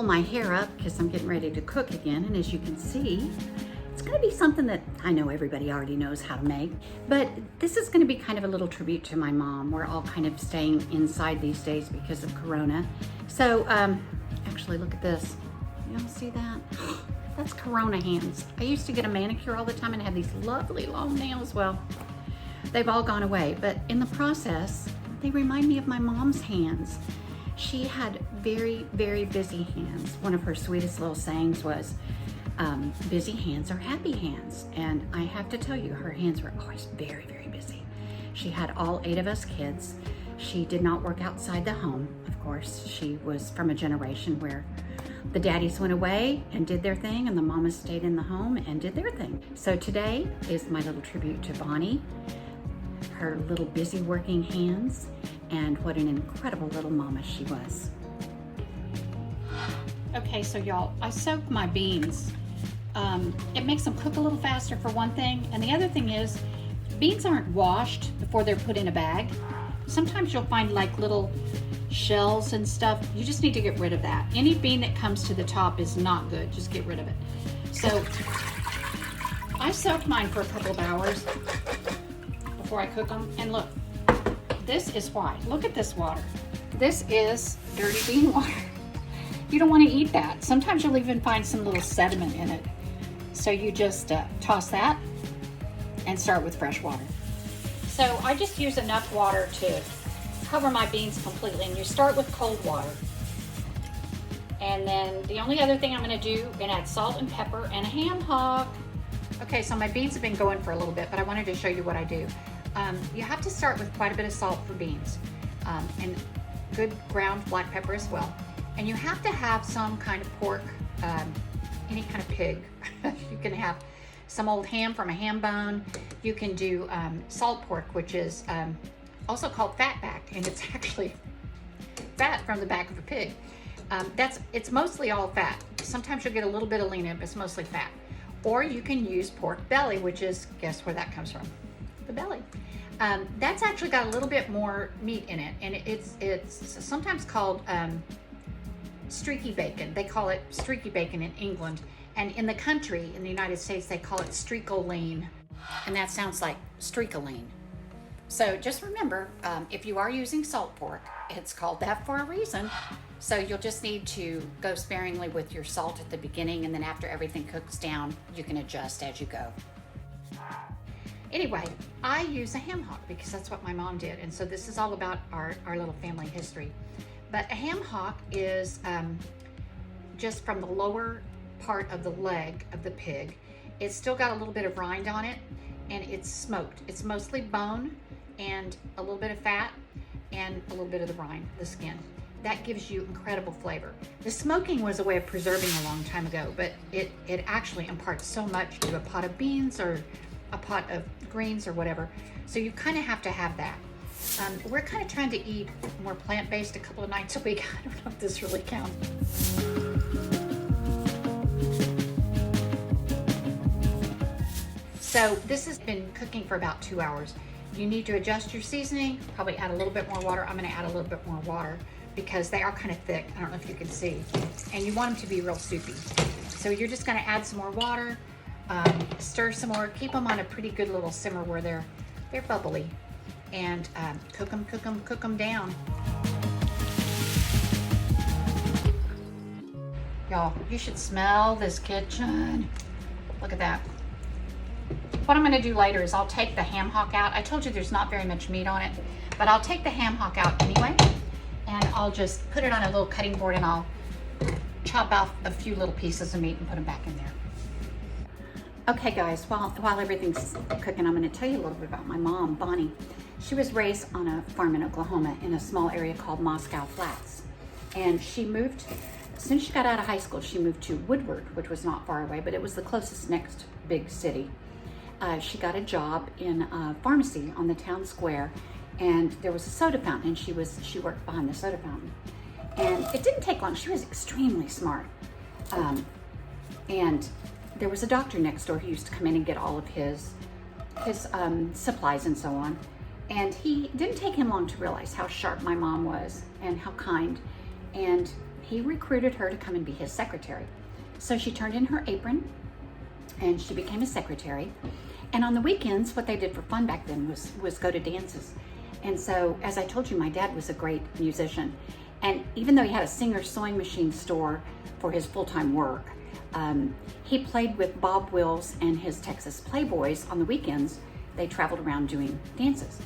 pull my hair up because I'm getting ready to cook again, and as you can see, it's gonna be something that I know everybody already knows how to make, but this is gonna be kind of a little tribute to my mom. We're all kind of staying inside these days because of Corona. So, actually look at this. Y'all see that? That's Corona hands. I used to get a manicure all the time and have these lovely long nails. Well, they've all gone away, but in the process, they remind me of my mom's hands. She had very, very busy hands. One of her sweetest little sayings was, busy hands are happy hands. And I have to tell you, her hands were always very, very busy. She had all 8 of us kids. She did not work outside the home, of course. She was from a generation where the daddies went away and did their thing and the mamas stayed in the home and did their thing. So today is my little tribute to Bonnie, her little busy working hands, and what an incredible little mama she was. Okay, so y'all, I soaked my beans. It makes them cook a little faster for one thing, and the other thing is, beans aren't washed before they're put in a bag. Sometimes you'll find like little shells and stuff. You just need to get rid of that. Any bean that comes to the top is not good. Just get rid of it. So I soaked mine for a couple of hours before I cook them. And look, this is why. Look at this water. This is dirty bean water. You don't want to eat that. Sometimes you'll even find some little sediment in it. So you just toss that and start with fresh water. So I just use enough water to cover my beans completely, and you start with cold water. And then the only other thing I'm gonna do, I'm gonna add salt and pepper and a ham hock. Okay, so my beans have been going for a little bit, but I wanted to show you what I do. You have to start with quite a bit of salt for beans, and good ground black pepper as well. And you have to have some kind of pork, any kind of pig. You can have some old ham from a ham bone. You can do salt pork, which is also called fat back, and it's actually fat from the back of a pig. It's mostly all fat. Sometimes you'll get a little bit of lean in it, but it's mostly fat. Or you can use pork belly, which is, guess where that comes from? The belly. That's actually got a little bit more meat in it, and it's sometimes called streaky bacon. They call it streaky bacon in England, and in the country, in the United States, they call it streakoline, and that sounds like streakoline. So just remember, if you are using salt pork, it's called that for a reason. So you'll just need to go sparingly with your salt at the beginning, and then after everything cooks down, you can adjust as you go. Anyway, I use a ham hock because that's what my mom did. And so this is all about our little family history. But a ham hock is just from the lower part of the leg of the pig. It's still got a little bit of rind on it, and it's smoked. It's mostly bone and a little bit of fat and a little bit of the rind, the skin. That gives you incredible flavor. The smoking was a way of preserving a long time ago, but it actually imparts so much to a pot of beans or a pot of greens or whatever. So you kind of have to have that. We're kind of trying to eat more plant-based a couple of nights a week. I don't know if this really counts. So this has been cooking for about 2 hours. You need to adjust your seasoning, probably add a little bit more water. I'm gonna add a little bit more water because they are kind of thick. I don't know if you can see. And you want them to be real soupy. So you're just gonna add some more water, stir some more, keep them on a pretty good little simmer where they're bubbly, and cook them down. Y'all, you should smell this kitchen. Look at that. What I'm gonna do later is I'll take the ham hock out. I told you there's not very much meat on it, but I'll take the ham hock out anyway, and I'll just put it on a little cutting board, and I'll chop off a few little pieces of meat and put them back in there. Okay guys, while everything's cooking, I'm gonna tell you a little bit about my mom, Bonnie. She was raised on a farm in Oklahoma in a small area called Moscow Flats. And she moved, as soon as she got out of high school, she moved to Woodward, which was not far away, but it was the closest next big city. She got a job in a pharmacy on the town square, and there was a soda fountain, and she worked behind the soda fountain. And it didn't take long. She was extremely smart. And there was a doctor next door who used to come in and get all of his supplies and so on. And he didn't take him long to realize how sharp my mom was and how kind. And he recruited her to come and be his secretary. So she turned in her apron and she became a secretary. And on the weekends, what they did for fun back then was go to dances. And so, as I told you, my dad was a great musician. And even though he had a Singer sewing machine store for his full-time work, he played with Bob Wills and his Texas Playboys on the weekends. They traveled around doing dances.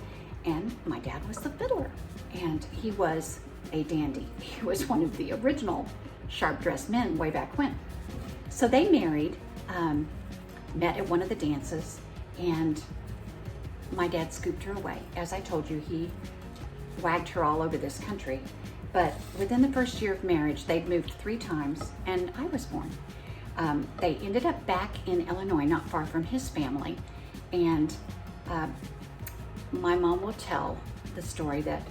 And my dad was the fiddler. And he was a dandy. He was one of the original sharp-dressed men way back when. So they married, met at one of the dances, and my dad scooped her away. As I told you, he wagged her all over this country. But within the first year of marriage, they'd moved 3 times, and I was born. They ended up back in Illinois, not far from his family. And my mom will tell the story that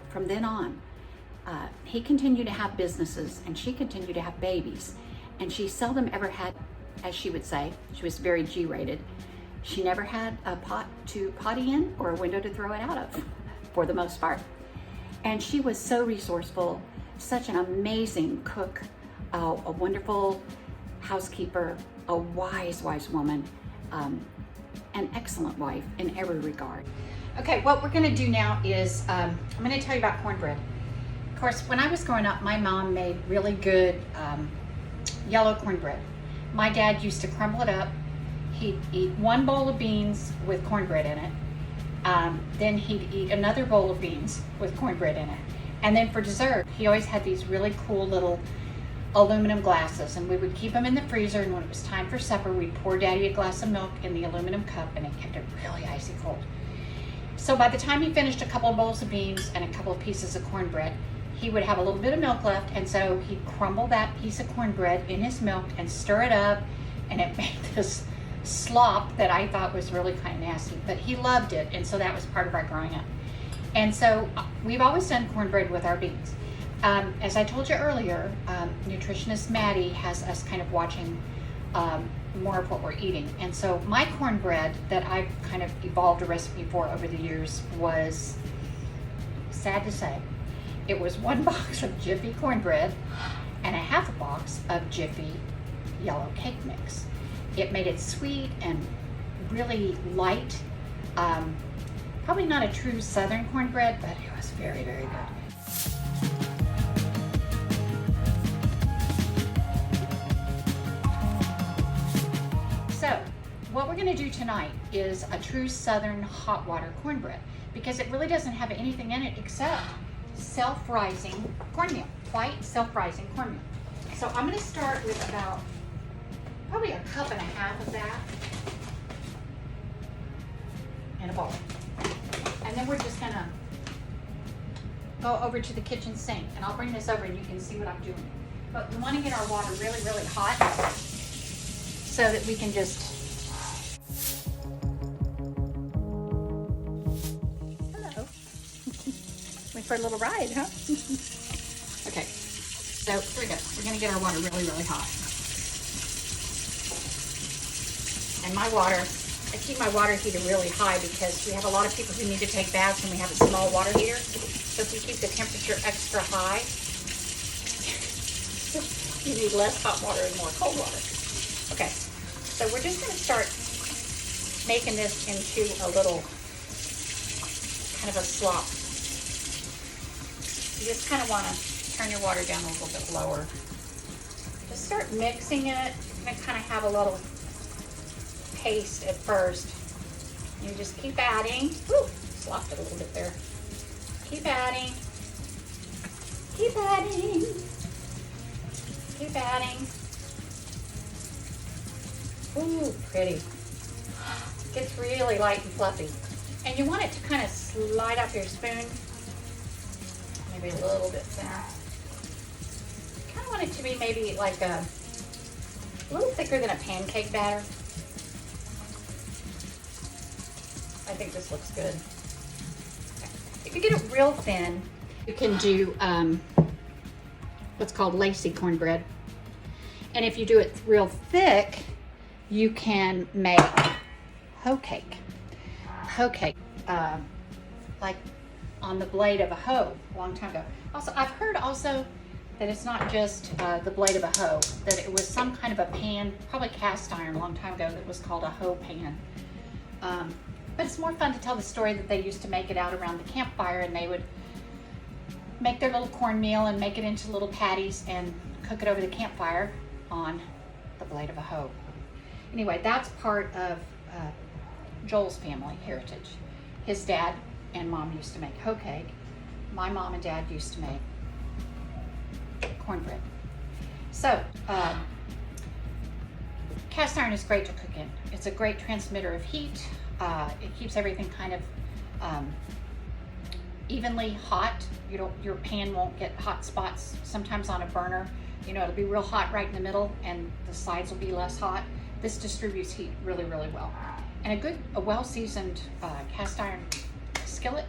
from then on, he continued to have businesses and she continued to have babies. And she seldom ever had, as she would say, she was very G-rated. She never had a pot to potty in or a window to throw it out of, for the most part. And she was so resourceful, such an amazing cook, a wonderful housekeeper, a wise woman, an excellent wife in every regard. Okay, what we're gonna do now is, I'm gonna tell you about cornbread. Of course, when I was growing up, my mom made really good yellow cornbread. My dad used to crumble it up. He'd eat 1 bowl of beans with cornbread in it. Then he'd eat another bowl of beans with cornbread in it. And then for dessert, he always had these really cool little aluminum glasses, and we would keep them in the freezer, and when it was time for supper, we'd pour Daddy a glass of milk in the aluminum cup, and it kept it really icy cold. So by the time he finished a couple of bowls of beans and a couple of pieces of cornbread, he would have a little bit of milk left, and so he'd crumble that piece of cornbread in his milk and stir it up, and it made this slop that I thought was really kind of nasty, but he loved it, and so that was part of our growing up. And so we've always done cornbread with our beans. As I told you earlier, nutritionist Maddie has us kind of watching more of what we're eating. And so my cornbread that I've kind of evolved a recipe for over the years was, sad to say, it was 1 box of Jiffy cornbread and a half a box of Jiffy yellow cake mix. It made it sweet and really light. Probably not a true Southern cornbread, but it was very, very good. So, what we're going to do tonight is a true Southern hot water cornbread, because it really doesn't have anything in it except self-rising cornmeal, white self-rising cornmeal. So I'm going to start with about probably 1.5 cups of that in a bowl. And then we're just going to go over to the kitchen sink, and I'll bring this over and you can see what I'm doing. But we want to get our water really, really hot so that we can just, hello, went for a little ride, huh? Okay, so here we go. We're gonna get our water really, really hot. And my water, I keep my water heater really high because we have a lot of people who need to take baths and we have a small water heater. So if you keep the temperature extra high, you need less hot water and more cold water. Okay, so we're just going to start making this into a little kind of a slop. You just kind of want to turn your water down a little bit lower. Just start mixing it. You're going to kind of have a little paste at first. You just keep adding. Woo, slopped it a little bit there. Keep adding. Keep adding. Keep adding. Ooh, pretty. Gets really light and fluffy. And you want it to kind of slide off your spoon. Maybe a little bit thinner. Kind of want it to be maybe like a little thicker than a pancake batter. I think this looks good. Okay. If you get it real thin, you can do what's called lacy cornbread. And if you do it real thick, you can make hoe cake. Hoe cake, like on the blade of a hoe a long time ago. Also, I've heard also that it's not just the blade of a hoe, that it was some kind of a pan, probably cast iron a long time ago, that was called a hoe pan. But it's more fun to tell the story that they used to make it out around the campfire, and they would make their little cornmeal and make it into little patties and cook it over the campfire on the blade of a hoe. Anyway, that's part of Joel's family heritage. His dad and mom used to make hoe cake. My mom and dad used to make cornbread. So, cast iron is great to cook in. It's a great transmitter of heat. It keeps everything kind of evenly hot. Your pan won't get hot spots. Sometimes on a burner, it'll be real hot right in the middle and the sides will be less hot. This distributes heat really, really well. And a well-seasoned cast iron skillet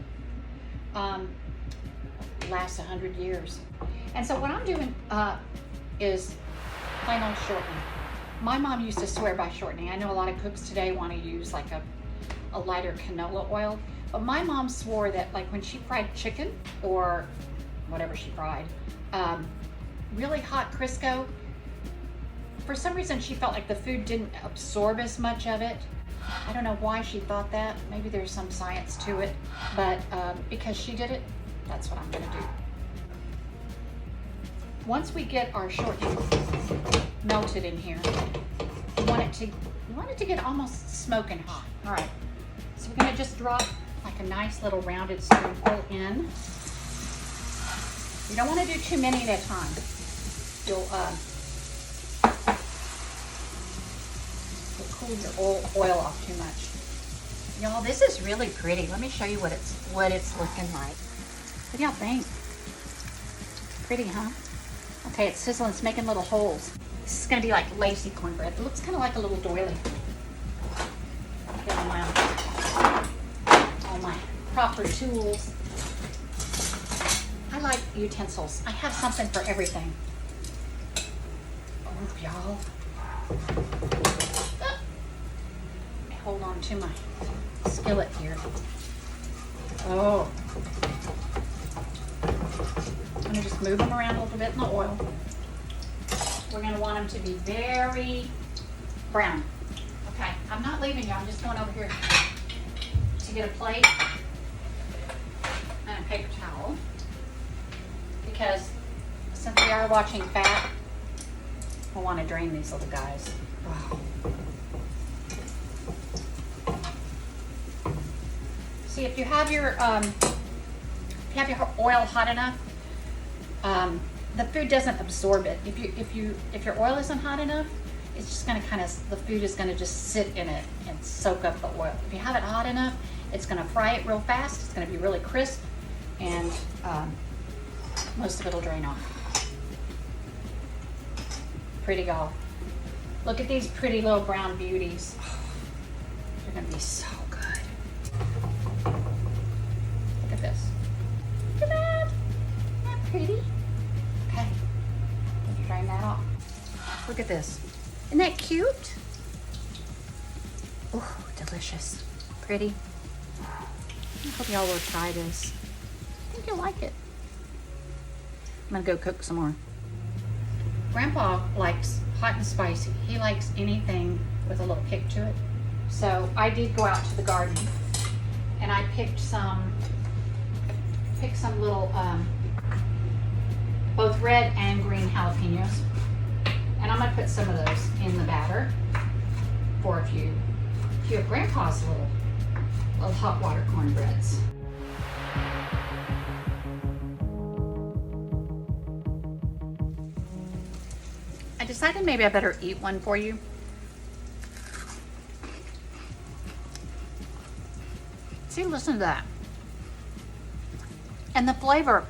lasts 100 years. And so what I'm doing is plain old shortening. My mom used to swear by shortening. I know a lot of cooks today want to use like a lighter canola oil, but my mom swore that like when she fried chicken or whatever she fried, really hot Crisco, for some reason she felt like the food didn't absorb as much of it. I don't know why she thought that. Maybe there's some science to it, but because she did it, that's what I'm gonna do. Once we get our shortening melted in here, we want it to get almost smoking hot. All right, so we're gonna just drop like a nice little rounded spoonful in. You don't want to do too many at a time. You'll cool your oil off too much. Y'all, this is really pretty. Let me show you what it's looking like. What do y'all think? Pretty, huh? Okay, it's sizzling. It's making little holes. This is gonna be like lacy cornbread. It looks kind of like a little doily. Get all my proper tools. I like utensils. I have something for everything. Oh, y'all. Hold on to my skillet here. Oh. I'm gonna just move them around a little bit in the oil. We're gonna want them to be very brown. Okay, I'm not leaving you. I'm just going over here to get a plate and a paper towel, because since we are watching fat, we'll want to drain these little guys. Wow. See, if you have your oil hot enough, the food doesn't absorb it. If your oil isn't hot enough, it's just going to the food is going to just sit in it and soak up the oil. If you have it hot enough, it's going to fry it real fast. It's going to be really crisp, and most of it will drain off. Pretty, y'all. Look at these pretty little brown beauties. They're going to be so good. Look at this. Look at that. Isn't that pretty? Okay. Let me drain that off. Look at this. Isn't that cute? Oh, delicious. Pretty. I hope y'all will try this. I think you'll like it. I'm gonna go cook some more. Grandpa likes hot and spicy. He likes anything with a little kick to it. So I did go out to the garden and I picked some little, both red and green jalapenos. And I'm gonna put some of those in the batter for a few of Grandpa's little hot water cornbreads. I decided maybe I better eat one for you. See, listen to that. And the flavor,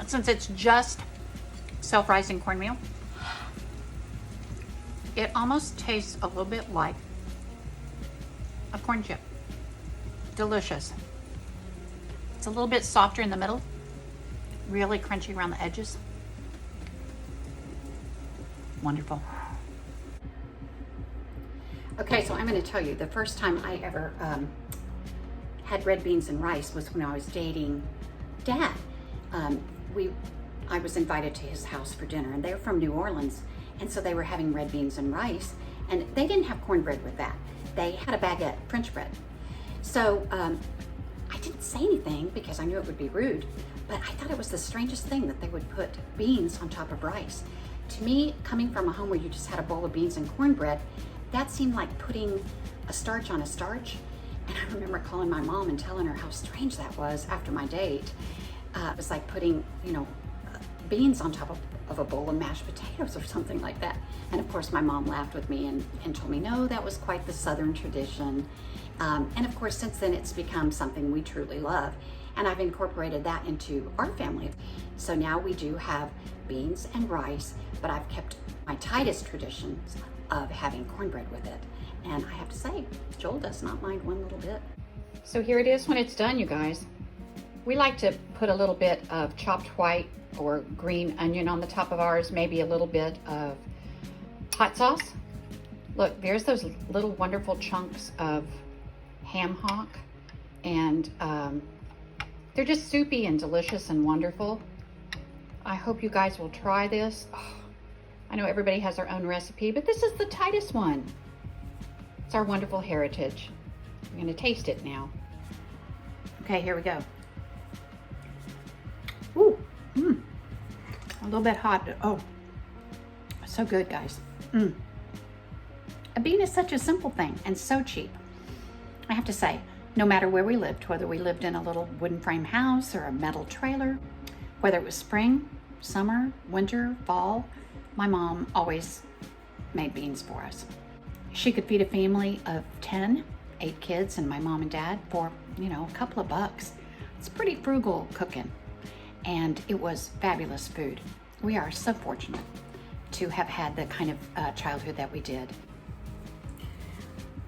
since it's just self-rising cornmeal, it almost tastes a little bit like a corn chip. Delicious. It's a little bit softer in the middle, really crunchy around the edges. Wonderful. Okay, so I'm going to tell you, the first time I ever had red beans and rice was when I was dating Dad. I was invited to his house for dinner, and they're from New Orleans, and so they were having red beans and rice, and they didn't have cornbread with that. They had a baguette, French bread. So I didn't say anything because I knew it would be rude, but I thought it was the strangest thing that they would put beans on top of rice. To me, coming from a home where you just had a bowl of beans and cornbread, that seemed like putting a starch on a starch. And I remember calling my mom and telling her how strange that was after my date. It was like putting, beans on top of a bowl of mashed potatoes or something like that. And of course my mom laughed with me and told me, no, that was quite the Southern tradition. And of course, since then it's become something we truly love. And I've incorporated that into our family. So now we do have beans and rice, but I've kept my Titus traditions of having cornbread with it. And I have to say, Joel does not mind one little bit. So here it is when it's done, you guys. We like to put a little bit of chopped white or green onion on the top of ours, maybe a little bit of hot sauce. Look, there's those little wonderful chunks of ham hock, and they're just soupy and delicious and wonderful. I hope you guys will try this. Oh, I know everybody has their own recipe, but this is the Titus one. It's our wonderful heritage. I'm gonna taste it now. Okay, here we go. Ooh, a little bit hot. Oh, so good, guys. A bean is such a simple thing and so cheap. I have to say, no matter where we lived, whether we lived in a little wooden frame house or a metal trailer, whether it was spring, summer, winter, fall, my mom always made beans for us. She could feed a family of 10, 8 kids, and my mom and dad for, a couple of bucks. It's pretty frugal cooking, and it was fabulous food. We are so fortunate to have had the kind of childhood that we did.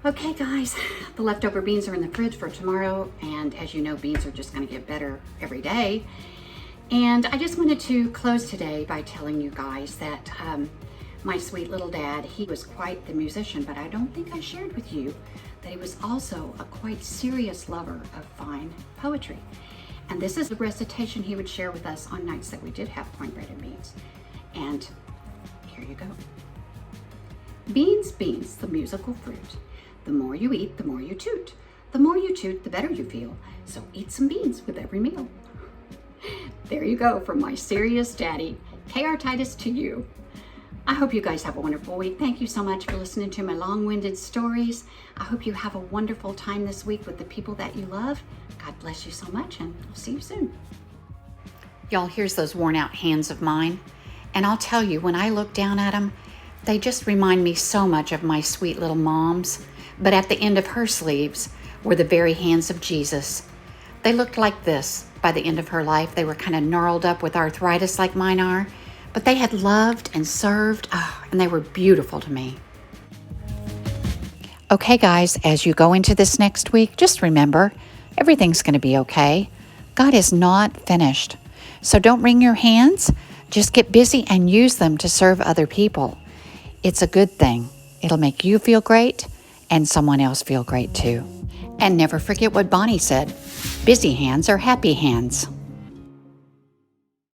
Okay, guys, the leftover beans are in the fridge for tomorrow, and as you know, beans are just going to get better every day. And I just wanted to close today by telling you guys that my sweet little dad, he was quite the musician, but I don't think I shared with you that he was also a quite serious lover of fine poetry. And this is the recitation he would share with us on nights that we did have cornbread and beans. And here you go. Beans, beans, the musical fruit. The more you eat, the more you toot. The more you toot, the better you feel. So eat some beans with every meal. There you go, from my serious daddy, K.R. Titus, to you. I hope you guys have a wonderful week. Thank you so much for listening to my long-winded stories. I hope you have a wonderful time this week with the people that you love. God bless you so much, and I'll see you soon. Y'all, here's those worn-out hands of mine. And I'll tell you, when I look down at them, they just remind me so much of my sweet little mom's. But at the end of her sleeves were the very hands of Jesus. They looked like this by the end of her life. They were kind of gnarled up with arthritis like mine are, but they had loved and served, and they were beautiful to me. Okay, guys, as you go into this next week, just remember, everything's going to be okay. God is not finished. So don't wring your hands. Just get busy and use them to serve other people. It's a good thing. It'll make you feel great and someone else feel great too. And never forget what Bonnie said, busy hands are happy hands.